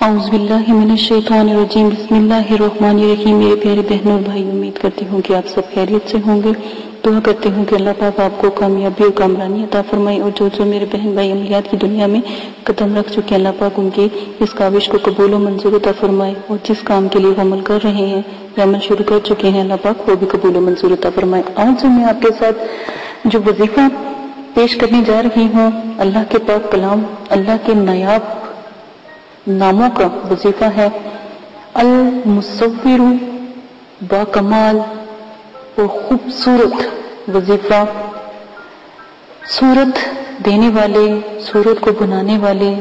اعوذ باللہ من الشیطان الرجیم بسم اللہ الرحمن الرحیم۔ میرے پیارے بہنوں اور بھائی، امید کرتی ہوں کہ آپ سب خیریت سے ہوں گے۔ دعا کرتی ہوں کہ اللہ پاک آپ کو کامیابی اور کامرانی عطا فرمائے، اور جو میرے بہن بھائی عملیات کی دنیا میں قدم رکھ چکے ہیں، اللہ پاک ان کی اس کاوش کو قبول و منظور عطا فرمائے، اور جس کام کے لیے وہ عمل کر رہے ہیں یا عمل شروع کر چکے ہیں، اللہ پاک وہ بھی قبول و منظور عطا فرمائے۔ آج میں آپ کے ساتھ جو وظیفہ پیش کرنے جا رہی ہوں، اللہ کے پاک کلام، اللہ کے نایاب ناموں کا وظیفہ ہے المصور، با کمال اور خوبصورت وظیفہ، صورت دینے والے، صورت کو بنانے والے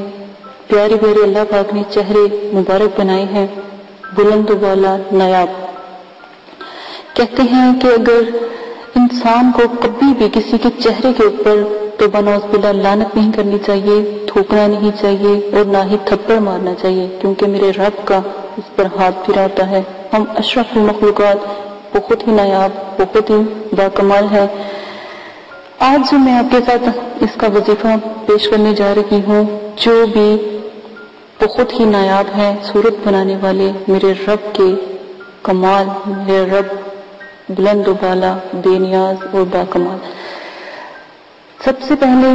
پیارے پیارے اللہ پاک نے چہرے مبارک بنائے ہیں، بلند و بالا، نایاب۔ کہتے ہیں کہ اگر انسان کو کبھی بھی کسی کے چہرے کے اوپر تو بنعوذ باللہ لعنت نہیں کرنی چاہیے، تھوکنا نہیں چاہیے، اور نہ ہی تھپڑ مارنا چاہیے، کیونکہ میرے رب کا اس پر ہاتھ پھرا ہوتا ہے۔ ہم اشرف المخلوقات، بہت ہی نایاب، بہت ہی باکمال ہے۔ آج میں آپ کے ساتھ اس کا وظیفہ پیش کرنے جا رہی ہوں، جو بھی بہت ہی نایاب ہے، صورت بنانے والے میرے رب کے کمال، میرے رب بلند و بالا، بے نیاز اور باکمال۔ سب سے پہلے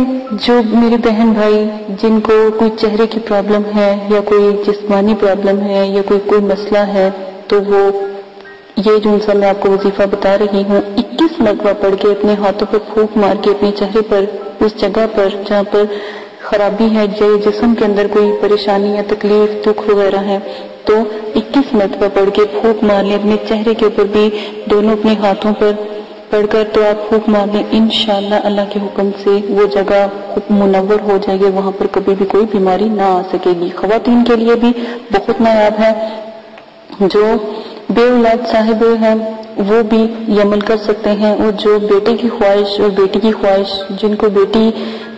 جو میرے بہن بھائی جن کو کوئی چہرے کی پرابلم ہے یا کوئی جسمانی پرابلم ہے یا کوئی مسئلہ ہے، تو وہ یہ جو انسان میں آپ کو وظیفہ بتا رہی ہوں، 21 مرتبہ پڑھ کے اپنے ہاتھوں پر پھونک مار کے اپنے چہرے پر، اس جگہ پر جہاں پر خرابی ہے یا جسم کے اندر کوئی پریشانی یا تکلیف، دکھ وغیرہ ہے، تو 21 مرتبہ پڑھ کے پھونک مار لیں۔ اپنے چہرے کے اوپر بھی دونوں اپنے ہاتھوں پر پڑھ کر تو آپ پھونک مار لیں، انشاءاللہ اللہ کے حکم سے وہ جگہ منور ہو جائے گی، وہاں پر کبھی بھی کوئی بیماری نہ آ سکے گی۔ خواتین کے لیے بھی بہت نایاب ہے، جو بے اولاد صاحب ہیں وہ بھی یہ عمل کر سکتے ہیں، اور جو بیٹے کی خواہش اور بیٹی کی خواہش، جن کو بیٹی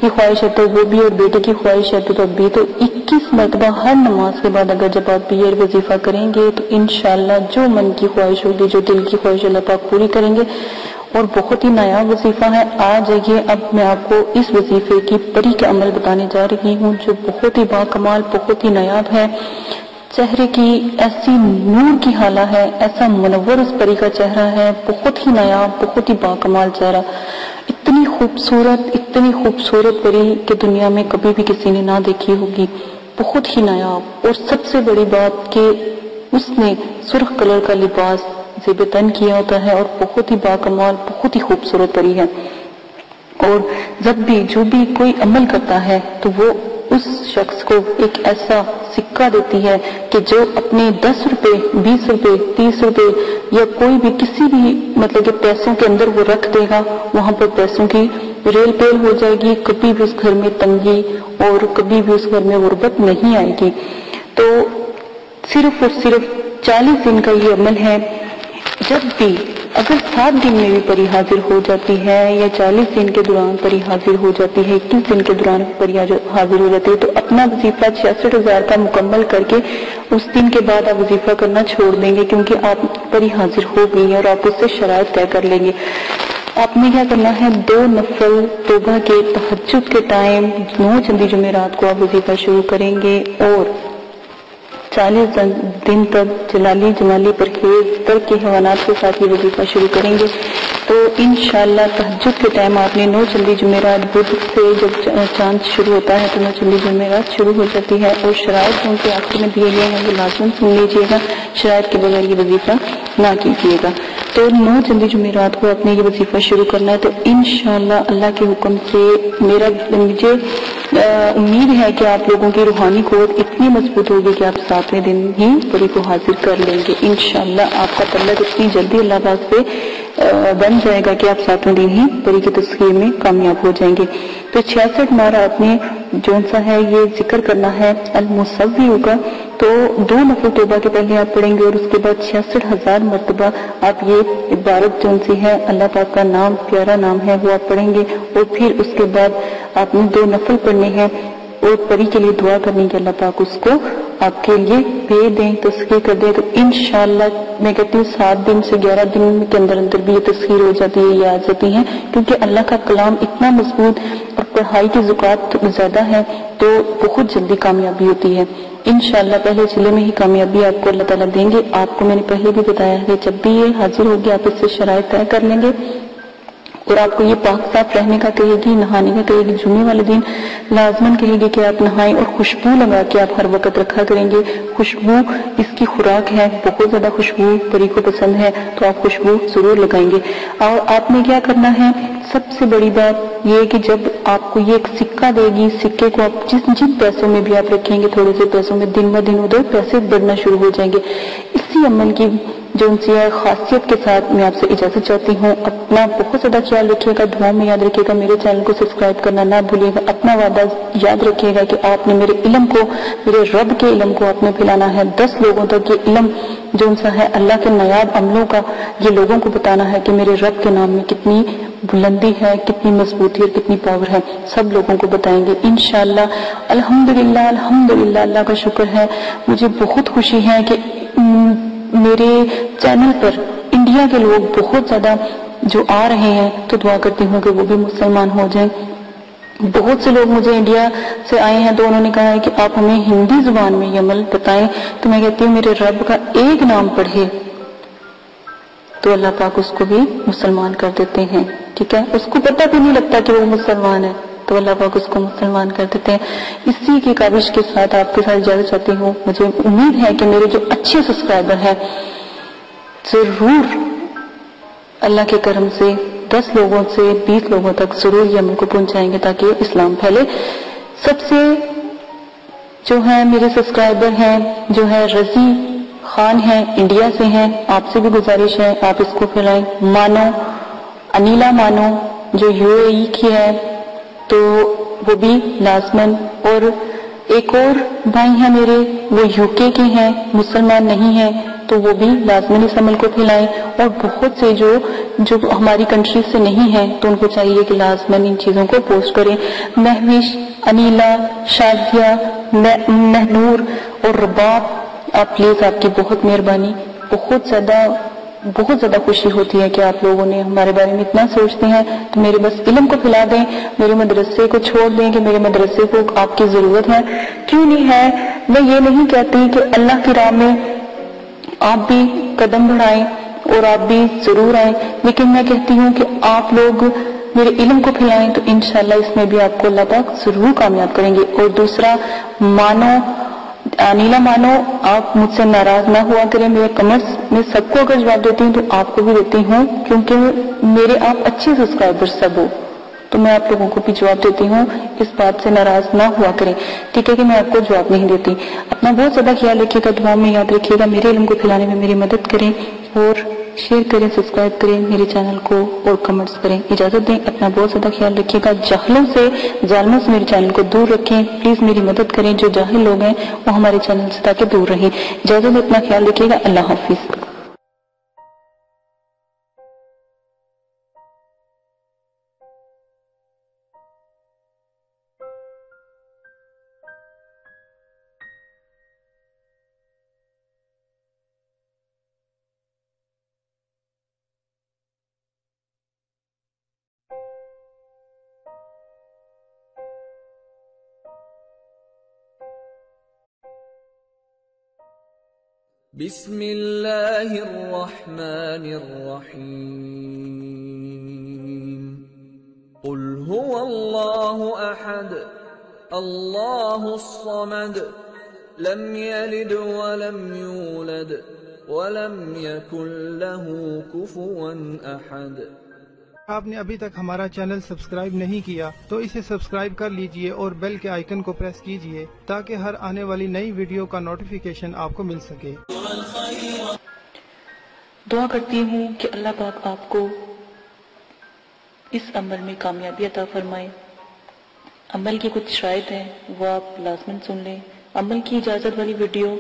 کی خواہش ہے تو وہ بھی، اور بیٹے کی خواہش ہے تو بھی، تو 21 مرتبہ ہر نماز کے بعد اگر جب آپ یہ وظیفہ کریں گے تو انشاءاللہ جو من کی خواہش ہوگی، جو دل کی خواہش اللہ پاک پوری کریں گے، اور بہت ہی نایاب وظیفہ ہے۔ آ جائیے، اب میں آپ کو اس وظیفے کی پری کا عمل بتانے جا رہی ہوں، جو بہت ہی باکمال، بہت ہی نایاب ہے۔ چہرے کی ایسی نور کی حالہ ہے، ایسا منور اس پری کا چہرہ ہے، بہت ہی نایاب، بہت ہی باکمال چہرہ، اتنی خوبصورت پری کہ دنیا میں کبھی بھی کسی نے نہ دیکھی ہوگی، بہت ہی نایاب۔ اور سب سے بڑی بات کہ اس نے سرخ کلر کا لباس زیب تن کیا ہوتا ہے، اور بہت ہی باکمال، بہت ہی خوبصورت پری ہے۔ اور جب بھی جو بھی کوئی عمل کرتا ہے تو وہ اس شخص کو ایک ایسا سکہ دیتی ہے کہ جو اپنے 10 روپے، 20 روپے، 30 روپے یا کوئی بھی کسی بھی مطلب کہ پیسوں کے اندر وہ رکھ دے گا، وہاں پر پیسوں کی ریل پیل ہو جائے گی، کبھی بھی اس گھر میں تنگی اور کبھی بھی اس گھر میں غربت نہیں آئے گی۔ تو صرف اور صرف 40 دن کا یہ عمل ہے۔ جب بھی اگر 7 دن میں بھی پری حاضر ہو جاتی ہے یا 40 دن کے دوران پری حاضر ہو جاتی ہے، 21 دن کے دوران پری حاضر ہو جاتی ہے، تو اپنا وظیفہ 66,000 کا مکمل کر کے اس دن کے بعد آپ وظیفہ کرنا چھوڑ دیں گے، کیونکہ آپ پری حاضر ہو گئی ہے اور آپ اس سے شرائط طے کر لیں گے۔ آپ نے کیا کرنا ہے، 2 نفل توبہ کے تہجد کے ٹائم 9 چندی جمعرات کو آپ وظیفہ شروع کریں گے، اور 40 دن تک جلالی جمالی پرہیز ترک کے حیوانات کے ساتھ یہ وظیفہ شروع کریں گے، تو انشاءاللہ تہجد کے ٹائم آپ نے 9 چندی جمعرات، بدھ سے جب چاند شروع ہوتا ہے تو 9 چندی جمعرات شروع ہو جاتی ہے، اور شرائط ان کے آخر میں دیے گئے ہیں، وہ لازم سن لیجیے گا، شرائط کے بغیر یہ وظیفہ نہ کیجیے گا۔ تو 9 چندی جمعرات کو آپ نے یہ وظیفہ شروع کرنا ہے، تو انشاءاللہ اللہ کے حکم سے مجھے امید ہے کہ آپ لوگوں کی روحانی قوت اتنی مضبوط ہوگی کہ آپ 7ویں دن ہی پری کو حاضر کر لیں گے۔ انشاءاللہ آپ کا تعلق اتنی جلدی اللہ پاک سے بن جائے گا کہ آپ 7ویں دن ہی پری کی تسخیر میں کامیاب ہو جائیں گے۔ تو 66 مارا آپ نے جون سا ہے یہ ذکر کرنا ہے المصور کا، تو 2 نفل توبہ کے پہلے آپ پڑھیں گے، اور اس کے بعد 66,000 مرتبہ آپ یہ عبارت جون سی ہے، اللہ پاک کا نام، پیارا نام ہے، وہ آپ پڑھیں گے، اور پھر اس کے بعد آپ نے 2 نفل پڑھنے ہیں، اور پری کے لیے دعا کرنی کہ اللہ پاک اس کو آپ کے لیے بھیج دیں، تسخیر کر دیں۔ تو انشاءاللہ میں کہتی ہوں 7 دن سے 11 دن کے اندر بھی یہ تسخیر ہو جاتی ہے، یہ آ جاتی ہیں، کیونکہ اللہ کا کلام اتنا مضبوط اور پڑھائی کی زکوٰۃ زیادہ ہے تو بہت جلدی کامیابی ہوتی ہے انشاءاللہ پہلے چلے میں ہی کامیابی آپ کو اللہ تعالیٰ دیں گے. آپ کو میں نے پہلے بھی بتایا ہے کہ جب بھی یہ حاضر ہوگی آپ اس سے شرائط طے کر لیں گے اور آپ کو یہ پاک صاف رہنے کا کہے گی, نہانے کا کہے گی. جمعے والے دن لازماً کہے گی کہ آپ نہائیں اور خوشبو لگا کے آپ ہر وقت رکھا کریں گے. خوشبو اس کی خوراک ہے, بہت زیادہ خوشبو پری کو پسند ہے تو آپ خوشبو ضرور لگائیں گے. اور آپ نے کیا کرنا ہے, سب سے بڑی بات یہ کہ جب آپ کو یہ ایک سکہ دے گی, سکے کو آپ جن پیسوں میں بھی آپ رکھیں گے, تھوڑے سے پیسوں میں دن ب دن ادھر پیسے بڑھنا شروع ہو جائیں گے. اسی عمل کی جو ان سے خاصیت کے ساتھ میں آپ سے اجازت چاہتی ہوں. اپنا بہت زیادہ خیال رکھیے گا, دعاؤں میں یاد رکھیے گا, میرے چینل کو سبسکرائب کرنا نہ بھولیے گا. اپنا وعدہ یاد رکھیے گا کہ آپ نے میرے علم کو, میرے رب کے علم کو آپ نے پھیلانا ہے. 10 لوگوں تک یہ علم جو ان سا ہے اللہ کے نایاب عملوں کا, یہ لوگوں کو بتانا ہے کہ میرے رب کے نام میں کتنی بلندی ہے, کتنی مضبوطی اور کتنی پاور ہے. سب لوگوں کو بتائیں گے انشاءاللہ. الحمدللہ الحمدللہ, اللہ کا شکر ہے. مجھے بہت خوشی ہے کہ میرے چینل پر انڈیا کے لوگ بہت زیادہ جو آ رہے ہیں, تو دعا کرتی ہوں کہ وہ بھی مسلمان ہو جائیں. بہت سے لوگ مجھے انڈیا سے آئے ہیں تو انہوں نے کہا ہے کہ آپ ہمیں ہندی زبان میں یہ عمل بتائیں. تو میں کہتی ہوں میرے رب کا ایک نام پڑھے تو اللہ پاک اس کو بھی مسلمان کر دیتے ہیں. ٹھیک ہے, اس کو پتہ بھی نہیں لگتا کہ وہ مسلمان ہے تو اللہ پاک اس کو مسلمان کر دیتے ہیں. اسی کی کاوش کے ساتھ آپ کے ساتھ اجازت چاہتی ہوں. مجھے امید ہے کہ میرے جو اچھے سبسکرائبر ہیں ضرور اللہ کے کرم سے 10 لوگوں سے 20 لوگوں تک ضرور یہ عمل کو پہنچائیں گے تاکہ اسلام پھیلے. سب سے جو ہے میرے سبسکرائبر ہیں, جو ہے رضی خان ہیں, انڈیا سے ہیں, آپ سے بھی گزارش ہے آپ اس کو پھیلائیں. مانو, انیلا مانو جو UAE کی ہے تو وہ بھی لازمن. اور ایک اور بھائی ہیں میرے وہ UK کے ہیں, مسلمان نہیں ہیں, تو وہ بھی لازمن اس عمل کو پھیلائیں. اور بہت سے جو ہماری کنٹری سے نہیں ہیں تو ان کو چاہیے کہ لازمن ان چیزوں کو پوسٹ کریں. مہوش, انیلا, شادیہ, مہنور اور رباب, آپ پلیز, آپ کی بہت مہربانی. بہت زیادہ خوشی ہوتی ہے کہ آپ لوگوں نے ہمارے بارے میں اتنا سوچتے ہیں. تو میرے بس علم کو پھیلا دیں, میرے مدرسے کو چھوڑ دیں کہ میرے مدرسے کو آپ کی ضرورت ہے. کیوں نہیں ہے, میں یہ نہیں کہتی کہ اللہ کی راہ میں آپ بھی قدم بڑھائیں اور آپ بھی ضرور آئیں, لیکن میں کہتی ہوں کہ آپ لوگ میرے علم کو پھیلائیں تو انشاءاللہ اس میں بھی آپ کو اللہ پاک ضرور کامیاب کریں گے. اور دوسرا, مانو, انیلا مانو, آپ مجھ سے ناراض نہ ہوا کریں. میرے کمنٹس میں سب کو اگر جواب دیتی ہوں تو آپ کو بھی دیتی ہوں, کیونکہ میرے آپ اچھے سبسکرائبر سب ہو تو میں آپ لوگوں کو بھی جواب دیتی ہوں. اس بات سے ناراض نہ ہوا کریں, ٹھیک ہے, کہ میں آپ کو جواب نہیں دیتی. اپنا بہت زیادہ خیال رکھیے گا, دعاؤں میں یاد رکھیے گا. میرے علم کو پھیلانے میں میری مدد کریں اور شیئر کریں, سبسکرائب کریں میرے چینل کو اور کمنٹس کریں. اجازت دیں, اپنا بہت زیادہ خیال رکھیے گا. جاہلوں سے, ظالموں سے میرے چینل کو دور رکھیں. پلیز میری مدد کریں, جو جاہل لوگ ہیں وہ ہمارے چینل سے تاکہ دور رہیں. اجازت دیں, اپنا خیال رکھیے گا. اللہ حافظ. بسم اللہ الرحمن الرحیم. قل هو اللہ احد اللہ الصمد لم یلد ولم یولد ولم یکن له کفوا احد. آپ نے ابھی تک ہمارا چینل سبسکرائب نہیں کیا تو اسے سبسکرائب کر لیجئے اور بیل کے آئیکن کو پریس کیجئے تاکہ ہر آنے والی نئی ویڈیو کا نوٹیفیکیشن آپ کو مل سکے. دعا کرتی ہوں کہ اللہ پاک آپ کو اس عمل میں کامیابی عطا فرمائے. عمل کی کچھ شرائط ہیں وہ آپ لازماً سن لیں. عمل کی اجازت والی ویڈیو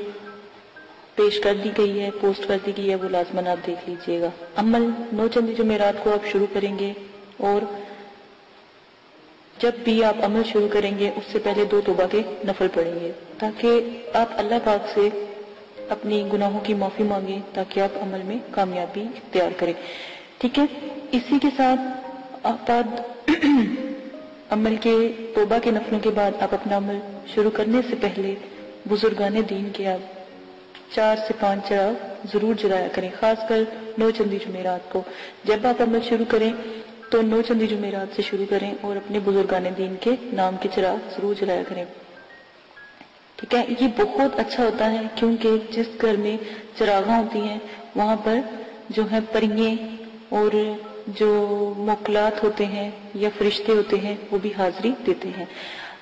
پیش کر دی گئی ہے, پوسٹ کر دی گئی ہے, وہ لازماً آپ دیکھ لیجئے گا. عمل 9 چندی جمعرات کو آپ شروع کریں گے اور جب بھی آپ عمل شروع کریں گے اس سے پہلے 2 توبہ کے نفل پڑھیں گے تاکہ آپ اللہ پاک سے اپنی گناہوں کی معافی مانگیں تاکہ آپ عمل میں کامیابی اختیار کریں. ٹھیک ہے, اسی کے ساتھ آپ عمل کے توبہ کے نفلوں کے بعد آپ اپنا عمل شروع کرنے سے پہلے بزرگان دین کے آپ 4 سے 5 چراغ ضرور جلایا کریں، خاص کر 9 چندی جمعرات کو۔ جب آپ عمل شروع کریں تو 9 چندی جمعرات سے شروع کریں اور اپنے بزرگان دین کے نام کے چراغ ضرور جلایا کریں، ٹھیک ہے۔ یہ بہت اچھا ہوتا ہے کیونکہ جس گھر میں چراغاں ہوتی ہیں وہاں پر جو ہے پریے اور جو موکلات ہوتے ہیں یا فرشتے ہوتے ہیں وہ بھی حاضری دیتے ہیں۔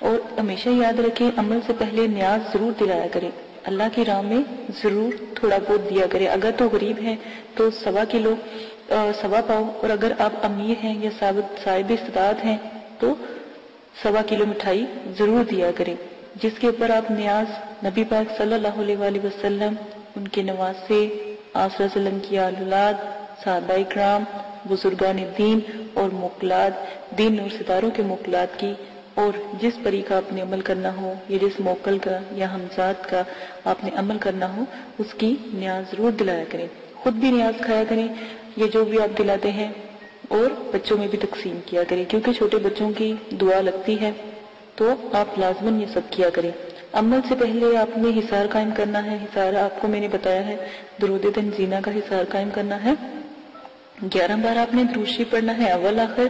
اور ہمیشہ یاد رکھیں عمل سے پہلے نیاز ضرور دلایا کریں، اللہ کی راہ میں ضرور تھوڑا بہت دیا کریں۔ اگر تو غریب ہیں تو 1.25 کلو 1.25 پاؤ، اور اگر آپ امیر ہیں یا صاحب استطاعت ہیں تو 1.25 کلو مٹھائی ضرور دیا کریں، جس کے اوپر آپ نیاز نبی پاک صلی اللہ علیہ وآلہ وسلم، ان کے نواسے، آپ صلی اللہ علیہ وسلم کی آل اولاد، صحابہ کرام، بزرگان دین اور موکلات، دین اور ستاروں کے موکلات کی، اور جس پری کا آپ نے عمل کرنا ہو یا جس موکل کا یا ہمزاد کا آپ نے عمل کرنا ہو اس کی نیاز ضرور دلایا کریں۔ خود بھی نیاز کھایا کریں یہ جو بھی آپ دلاتے ہیں، اور بچوں میں بھی تقسیم کیا کریں کیونکہ چھوٹے بچوں کی دعا لگتی ہے، تو آپ لازماً یہ سب کیا کریں۔ عمل سے پہلے آپ نے حصار قائم کرنا ہے۔ حصار آپ کو میں نے بتایا ہے درود تنزینہ کا حصار قائم کرنا ہے۔ 11 بار آپ نے درود شریف پڑھنا ہے اول آخر،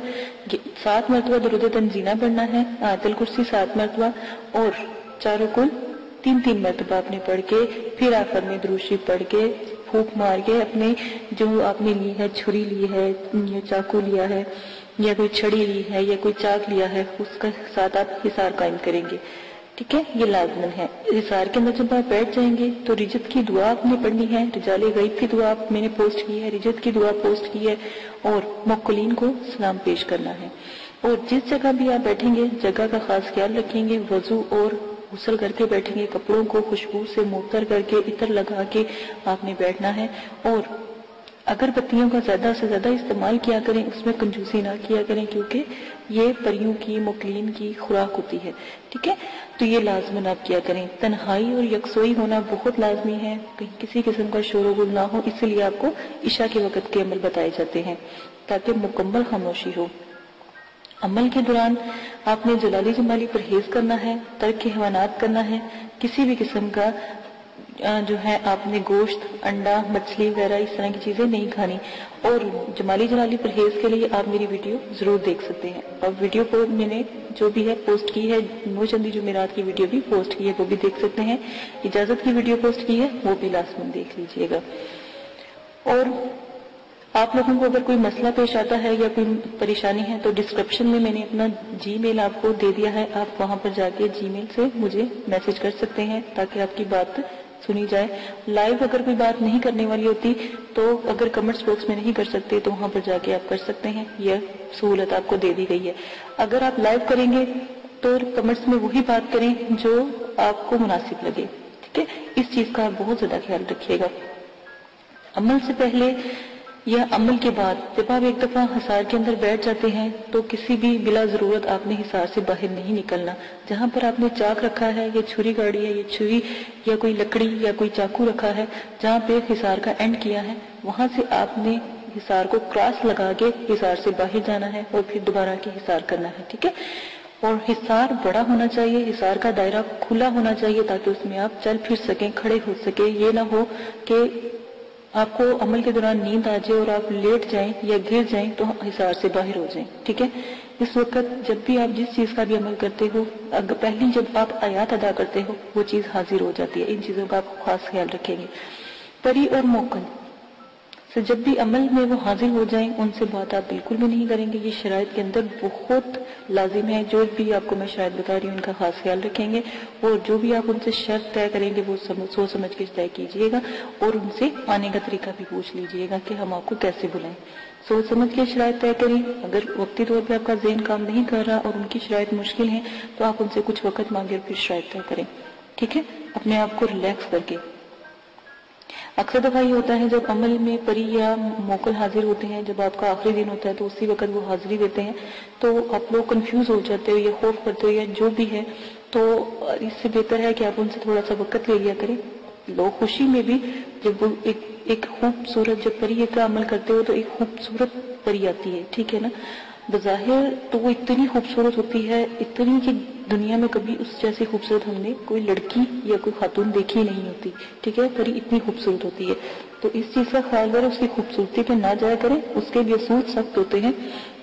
7 مرتبہ درود تنزینہ پڑھنا ہے، آیت الکرسی 7 مرتبہ، اور چاروں کل 3 مرتبہ آپ نے پڑھ کے پھر آخر میں درود شریف پڑھ کے پھونک مار کے اپنے جو آپ نے لی ہے، چھری لی ہے یا چاقو لیا ہے یا کوئی چھڑی لی ہے یا کوئی چاک لیا ہے، اس کا ساتھ آپ حصار قائم کریں گے، ٹھیک ہے۔ یہ لازمن ہے۔ حصار کے اندر جب آپ بیٹھ جائیں گے تو رجت کی دعا آپ نے پڑھنی ہے، رجال غیب کی دعا میں نے پوسٹ کی ہے، رجت کی دعا پوسٹ کی ہے، اور موکلین کو سلام پیش کرنا ہے۔ اور جس جگہ بھی آپ بیٹھیں گے جگہ کا خاص خیال رکھیں گے، وضو اور غسل کر کے بیٹھیں گے، کپڑوں کو خوشبو سے معطر کر کے عطر لگا کے آپ نے بیٹھنا ہے، اور اگر بتیوں کا زیادہ سے زیادہ استعمال کیا کریں، اس میں کنجوسی نہ کیا کریں کیونکہ یہ پریوں کی موکلین کی خوراک ہوتی ہے، ٹھیک ہے۔ تو یہ لازماً آپ کیا کریں۔ تنہائی اور یکسوئی ہونا بہت لازمی ہے، کہیں کسی قسم کا شور و غل نہ ہو، اس لیے آپ کو عشاء کے وقت کے عمل بتائے جاتے ہیں تاکہ مکمل خاموشی ہو۔ عمل کے دوران آپ نے جلالی جمالی پرہیز کرنا ہے، ترک حیوانات کرنا ہے، کسی بھی قسم کا جو ہے آپ نے گوشت، انڈا، مچھلی وغیرہ اس طرح کی چیزیں نہیں کھانی، اور جمالی جلالی پرہیز کے لیے آپ میری ویڈیو ضرور دیکھ سکتے ہیں، اور ویڈیو کو میں نے جو بھی ہے پوسٹ کی ہے، 9 چندی جمعرات کی ویڈیو بھی پوسٹ کی ہے، وہ بھی دیکھ سکتے ہیں، اجازت کی ویڈیو پوسٹ کی ہے وہ بھی لازماً دیکھ لیجئے گا۔ اور آپ لوگوں کو اگر کوئی مسئلہ پیش آتا ہے یا کوئی پریشانی ہے تو ڈسکرپشن میں نے اپنا جی میل آپ کو دے دیا ہے، آپ وہاں پر جا کے جی میل سے مجھے میسج کر سکتے ہیں تاکہ آپ کی بات سنی جائے۔ لائیو اگر کوئی بات نہیں کرنے والی ہوتی تو اگر کمنٹس باکس میں نہیں کر سکتے تو وہاں پر جا کے آپ کر سکتے ہیں، یہ سہولت آپ کو دے دی گئی ہے۔ اگر آپ لائیو کریں گے تو کمنٹس میں وہی بات کریں جو آپ کو مناسب لگے، ٹھیک ہے۔ اس چیز کا آپ بہت زیادہ خیال رکھیے گا۔ عمل سے پہلے یا عمل کے بعد جب آپ ایک دفعہ حصار کے اندر بیٹھ جاتے ہیں تو کسی بھی بلا ضرورت آپ نے حصار سے باہر نہیں نکلنا۔ جہاں پر آپ نے چاک رکھا ہے یا چھری گاڑی ہے یا چھری یا کوئی لکڑی یا کوئی چاقو رکھا ہے، جہاں پہ حصار کا اینڈ کیا ہے وہاں سے آپ نے حصار کو کراس لگا کے حصار سے باہر جانا ہے اور پھر دوبارہ کے حصار کرنا ہے، ٹھیک ہے۔ اور حصار بڑا ہونا چاہیے، حصار کا دائرہ کھلا ہونا چاہیے تاکہ اس میں آپ چل پھر سکیں، کھڑے ہو سکیں۔ یہ نہ ہو کہ آپ کو عمل کے دوران نیند آ جائے اور آپ لیٹ جائیں یا گر جائیں تو حصار سے باہر ہو جائیں، ٹھیک ہے۔ اس وقت جب بھی آپ جس چیز کا بھی عمل کرتے ہو، پہلی جب آپ آیات ادا کرتے ہو وہ چیز حاضر ہو جاتی ہے، ان چیزوں کا آپ خاص خیال رکھیں گے۔ پری اور موکل سے جب بھی عمل میں وہ حاضر ہو جائیں ان سے بات آپ بالکل بھی نہیں کریں گے، یہ شرائط کے اندر بہت لازم ہے۔ جو بھی آپ کو میں شرائط بتا رہی ہوں ان کا خاص خیال رکھیں گے، اور جو بھی آپ ان سے شرط طے کریں گے وہ سوچ سمجھ کے طے کیجئے گا، اور ان سے آنے کا طریقہ بھی پوچھ لیجئے گا کہ ہم آپ کو کیسے بلائیں۔ سوچ سمجھ کے شرائط طے کریں۔ اگر وقتی طور پہ آپ کا ذہن کام نہیں کر رہا اور ان کی شرائط مشکل ہیں تو آپ ان سے کچھ وقت مانگے اور پھر شرائط طے کریں، ٹھیک ہے، اپنے آپ کو ریلیکس کر کے۔ اکثر دفعہ یہ ہوتا ہے جب عمل میں پری یا موکل حاضر ہوتے ہیں، جب آپ کا آخری دن ہوتا ہے تو اسی وقت وہ حاضری دیتے ہیں تو آپ لوگ کنفیوز ہو جاتے ہو یا خوف کرتے ہو یا جو بھی ہے، تو اس سے بہتر ہے کہ آپ ان سے تھوڑا سا وقت لے لیا کریں۔ لوگ خوشی میں بھی جب وہ ایک خوبصورت جب پری کا عمل کرتے ہو تو ایک خوبصورت پری آتی ہے، ٹھیک ہے نا۔ بظاہر تو وہ اتنی خوبصورت ہوتی ہے، اتنی کہ دنیا میں کبھی اس جیسی خوبصورت ہم نے کوئی لڑکی یا کوئی خاتون دیکھی نہیں ہوتی، ٹھیک ہے، پری اتنی خوبصورت ہوتی ہے۔ تو اس چیز کا خیال کریں، اس کی خوبصورتی پہ نہ جایا کریں، اس کے بھی اصول سخت ہوتے ہیں،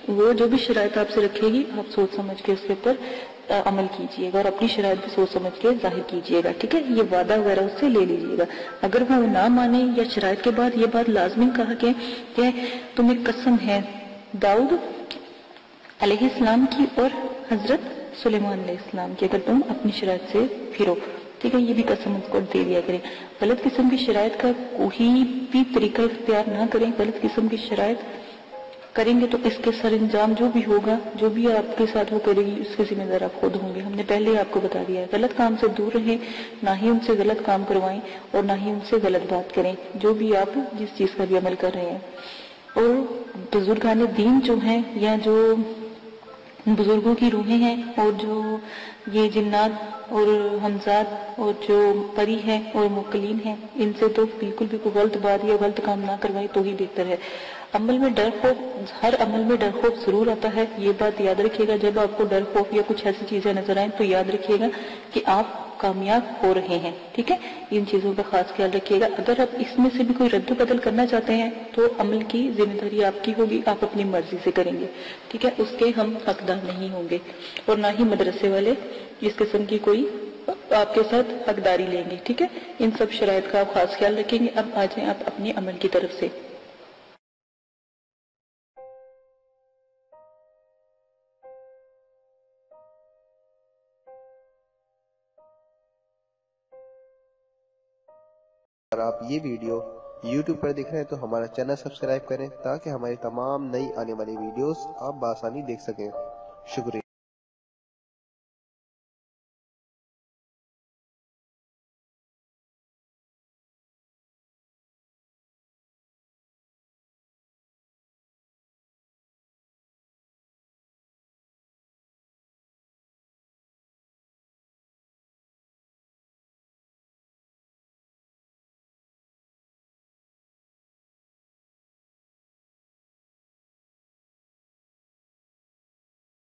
وہ جو بھی شرائط آپ سے رکھے گی آپ سوچ سمجھ کے اس کے اوپر عمل کیجئے گا، اور اپنی شرائط بھی سوچ سمجھ کے ظاہر کیجئے گا، ٹھیک ہے، یہ وعدہ وغیرہ اس سے لے لیجئے گا۔ اگر وہ نہ مانے یا شرائط کے بعد یہ بات لازمی کہا کہ تمہیں قسم ہے داؤد علیہ السلام کی اور حضرت سلیمان علیہ السلام کی، اگر تم اپنی شرائط سے پھرو، ٹھیک ہے، یہ بھی قسم اس کو دے دیا کریں۔ غلط قسم کی شرائط کا کوئی بھی طریقہ اختیار نہ کریں، غلط قسم کی شرائط کریں گے تو اس کے سر انجام جو بھی ہوگا، جو بھی آپ کے ساتھ وہ کرے گی، اس کے ذمہ دار آپ خود ہوں گے۔ ہم نے پہلے آپ کو بتا دیا ہے، غلط کام سے دور رہیں، نہ ہی ان سے غلط کام کروائیں اور نہ ہی ان سے غلط بات کریں، جو بھی آپ جس چیز کا بھی عمل کر رہے ہیں۔ اور بزرگان دین جو ہیں یا جو بزرگوں کی روحیں ہیں اور جو یہ جنات اور حمزات اور جو پری ہیں اور مقلین ہیں، ان سے تو بالکل بھی کوئی غلط بات یا غلط کام نہ کروائیں تو ہی بہتر ہے۔ عمل میں ڈر خوف، ہر عمل میں ڈر خوف ضرور آتا ہے، یہ بات یاد رکھیے گا۔ جب آپ کو ڈر خوف یا کچھ ایسی چیزیں نظر آئیں تو یاد رکھیے گا کہ آپ کامیاب ہو رہے ہیں، ٹھیک ہے، ان چیزوں کا خاص خیال رکھیے گا۔ اگر آپ اس میں سے بھی کوئی رد و بدل کرنا چاہتے ہیں تو عمل کی ذمہ داری آپ کی ہوگی، آپ اپنی مرضی سے کریں گے، ٹھیک ہے، اس کے ہم حقدار نہیں ہوں گے، اور نہ ہی مدرسے والے اس قسم کی کوئی آپ کے ساتھ حقداری لیں گے، ٹھیک ہے۔ ان سب شرائط کا آپ خاص خیال رکھیں گے۔ اب آ جائیں آپ اپنے عمل کی طرف سے۔ اگر آپ یہ ویڈیو YouTube پر دیکھ رہے ہیں تو ہمارا چینل سبسکرائب کریں تاکہ ہماری تمام نئی آنے والی ویڈیوز آپ بآسانی دیکھ سکیں۔ شکریہ۔